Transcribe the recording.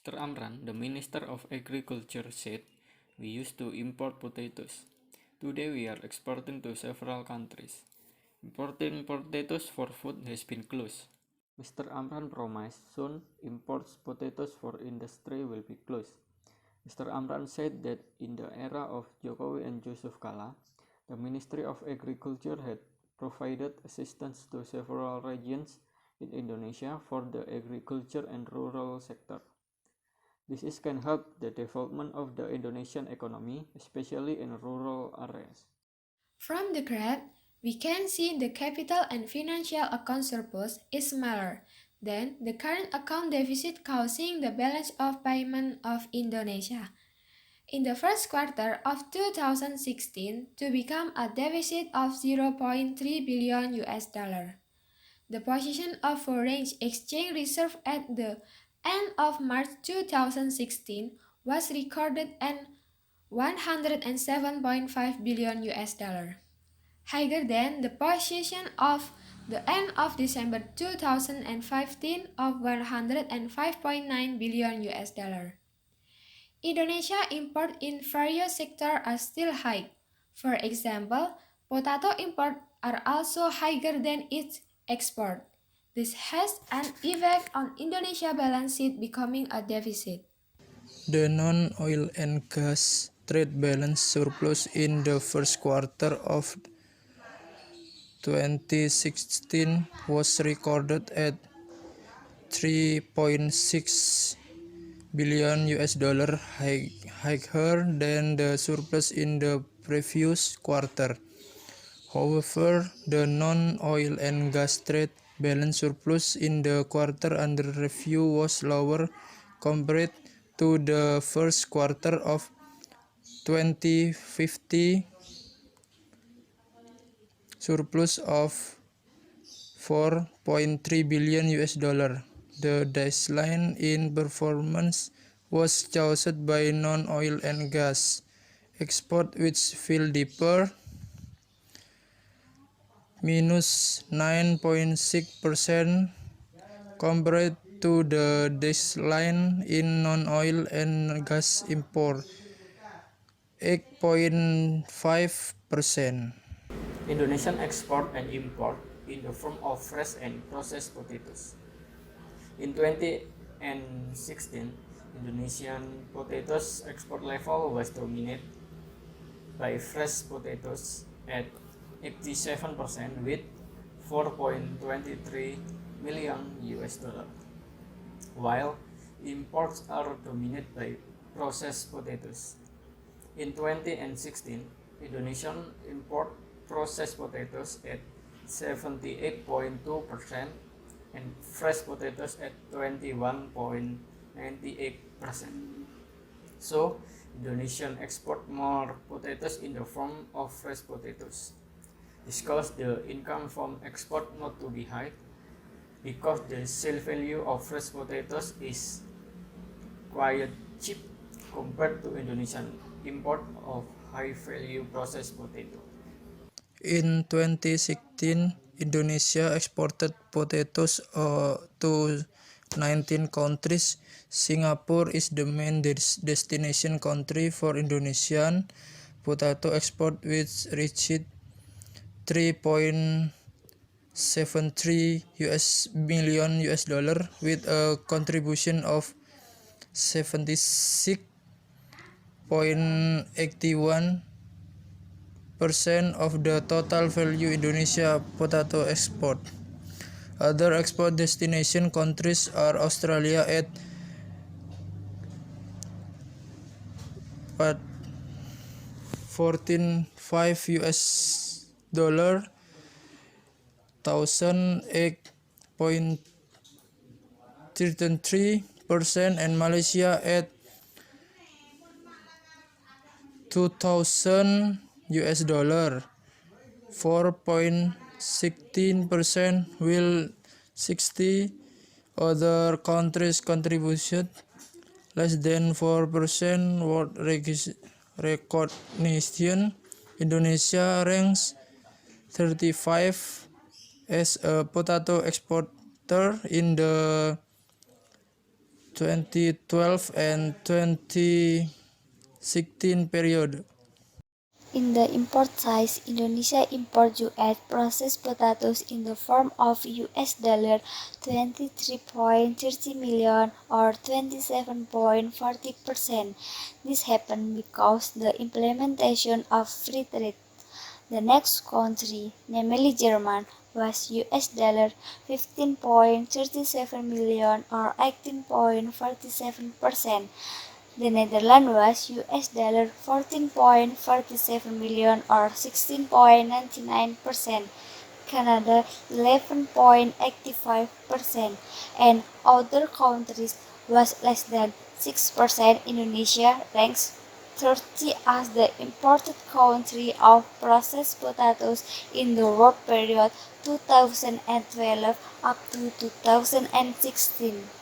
Mr. Amran, the Minister of Agriculture, said, "We used to import potatoes. Today we are exporting to several countries. Importing potatoes for food has been closed." Mr. Amran promised soon imports potatoes for industry will be closed. Mr. Amran said that in the era of Jokowi and Yusuf Kala, the Ministry of Agriculture had provided assistance to several regions in Indonesia for the agriculture and rural sector. This can help the development of the Indonesian economy, especially in rural areas. From the graph, we can see the capital and financial account surplus is smaller than the current account deficit, causing the balance of payment of Indonesia in the first quarter of 2016 to become a deficit of 0.3 billion US dollar. The position of foreign exchange reserve at the end of March 2016 was recorded at 107.5 billion US dollar, higher than the position of the end of December 2015 of 105.9 billion US dollar. Indonesia import in various sectors are still high. For example, potato import are also higher than its export. This has an effect on Indonesia balance sheet becoming a deficit. The non-oil and gas trade balance surplus in the first quarter of 2016 was recorded at 3.6 billion US dollar, higher than the surplus in the previous quarter. However, the non-oil and gas trade balance surplus in the quarter under review was lower compared to the first quarter of 2015, surplus of 4.3 billion US dollar. The decline in performance was caused by non-oil and gas export, which fell deeper -9.6% compared to the decline in non-oil and gas import 8.5%. Indonesian export and import in the form of fresh and processed potatoes. In 2016, Indonesian potatoes export level was dominated by fresh potatoes at 87% with 4.23 million US dollar, while imports are dominated by processed potatoes. In 2016, Indonesian import processed potatoes at 78.2% and fresh potatoes at 21.98%. So, Indonesian export more potatoes in the form of fresh potatoes. This caused the income from export not to be high because the sale value of fresh potatoes is quite cheap compared to Indonesian import of high value processed potato. In 2016, Indonesia exported potatoes to 19 countries. Singapore is the main destination country for Indonesian potato export, which reached 3.73 million US dollar with a contribution of 76.81% of the total value Indonesia potato export. Other export destination countries are Australia at 14.5 US dollar, 1,008.33%, and Malaysia at 2,000 US dollar, 4.16%, while 60 other countries contributed less than 4% world recognition. Indonesia ranks 35 as a potato exporter in the 2012 and 2016 period. In the import side, Indonesia import U.S. processed potatoes in the form of $23.30 million or 27.40%. This happened because the implementation of free trade. The next country, namely Germany, was $15.37 million or 18.47%. The Netherlands was $14.47 million or 16.99%. Canada 11.85%, and other countries was less than 6%. Indonesia ranks 30 as the imported country of processed potatoes in the world period 2012 up to 2016.